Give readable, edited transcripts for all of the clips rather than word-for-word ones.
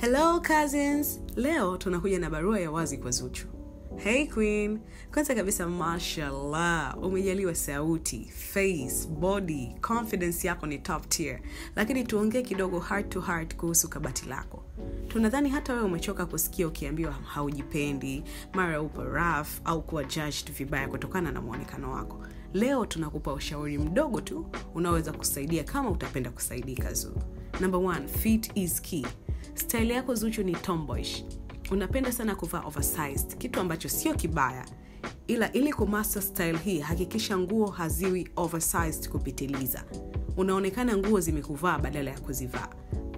Hello cousins, leo tunakuja na barua ya wazi kwa Zuchu. Hey queen, kwanza kabisa mashallah, umejaliwa sauti, face, body, confidence yako ni top tier. Lakini tuongee kidogo heart to heart kuhusu kabati lako. Tunadhani hata wewe umechoka kusikia ukiambiwa haujipendi, mara upo rough au kuwa judged vibaya kutokana na muonekano wako. Leo tunakupa ushauri mdogo tu unaweza kusaidia kama utapenda kusaidika Zu. Number 1, fit is key. Style yako Zuchu ni tomboyish. Unapenda sana kuvaa oversized, kitu ambacho sio kibaya. Ila ili kumaster style hii, hakikisha nguo haziwi oversized kupitiliza. Unaonekana nguo zimekuvaa badala ya kuzivaa.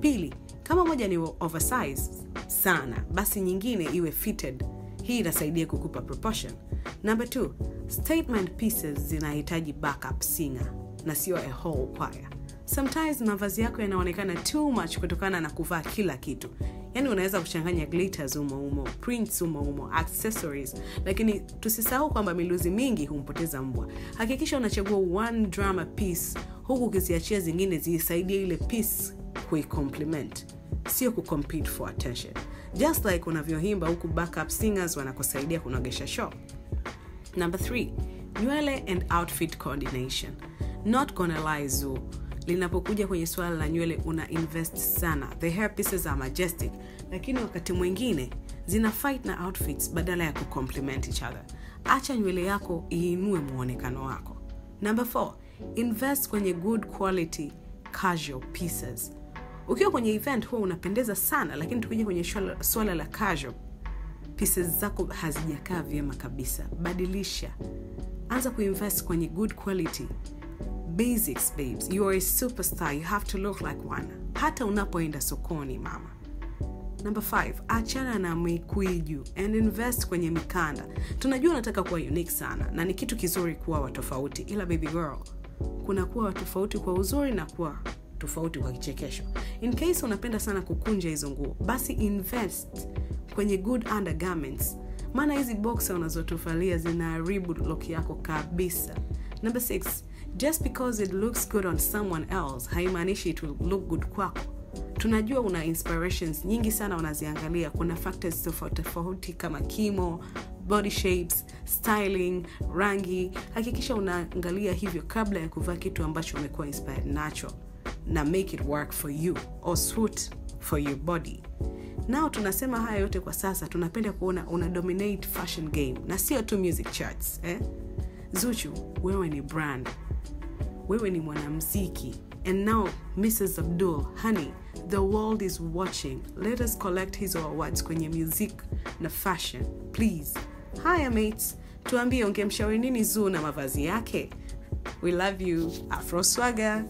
Pili, kama moja ni oversized sana, basi nyingine iwe fitted. Hii inasaidia kukupa proportion. Number 2, statement pieces zinahitaji backup singer na sio a whole choir. Sometimes mavazi yako yanaonekana too much kutokana na kuvaa kila kitu. Yaani unaweza kuchanganya glitters umo, prints umo, accessories. Lakini tusisahau kwamba miluzi mingi humpoteza mbwa. Hakikisha unachagua one drama piece huku ukiziachia zingine zisaidie ile piece kuicomplement, sio kucompete for attention. Just like unavyoimba huku backup singers wanakusaidia kunogesha show. Number 3, nywele and outfit coordination. Not gonna lie Zu, linapokuja kwenye swala la nywele una invest sana. The hair pieces are majestic, lakini wakati mwingine zina fight na outfits badala ya kucomplement each other. Acha nywele yako iinue muonekano wako. Number 4, invest kwenye good quality casual pieces. Ukiwa kwenye event huwa unapendeza sana, lakini tukija kwenye swala la casual, pieces zako hazijakaa vyema kabisa. Badilisha. Anza kuinvest kwenye good quality basics, babes. You are a superstar. You have to look like one. Hata unapoenda sokoni, mama. Number 5, achana na mikwiju and invest kwenye mikanda. Tunajua unataka kuwa unique sana na ni kitu kizuri kuwa wa tofauti. Ila baby girl, kuna kuwa wa tofauti kwa uzuri na kuwa tofauti kwa kichekesho. In case unapenda sana kukunja hizo nguo, basi invest kwenye good undergarments. Maana hizi boxer unazotuvalia zinaharibu look yako kabisa. Number 6, just because it looks good on someone else, haimaanishi it will look good kwako. Tunajua una inspirations nyingi sana unaziangalia. Kuna factors tofauti kama kimo, body shapes, styling, rangi. Hakikisha unaangalia hivyo kabla ya kuvaa kitu ambacho umekuwa inspired nacho, na make it work for you or suit for your body. Now tunasema haya yote kwa sasa, tunapenda kuona una dominate fashion game na sio tu music charts, Zuchu, wewe ni brand. Wewe ni mwanamuziki. And now, Mrs. Abdul, honey, the world is watching. Let us collect his awards kwenye music na fashion, please. Hiya mates, tuambie ungemshauri nini Zu na mavazi yake? We love you, Afro Swagger.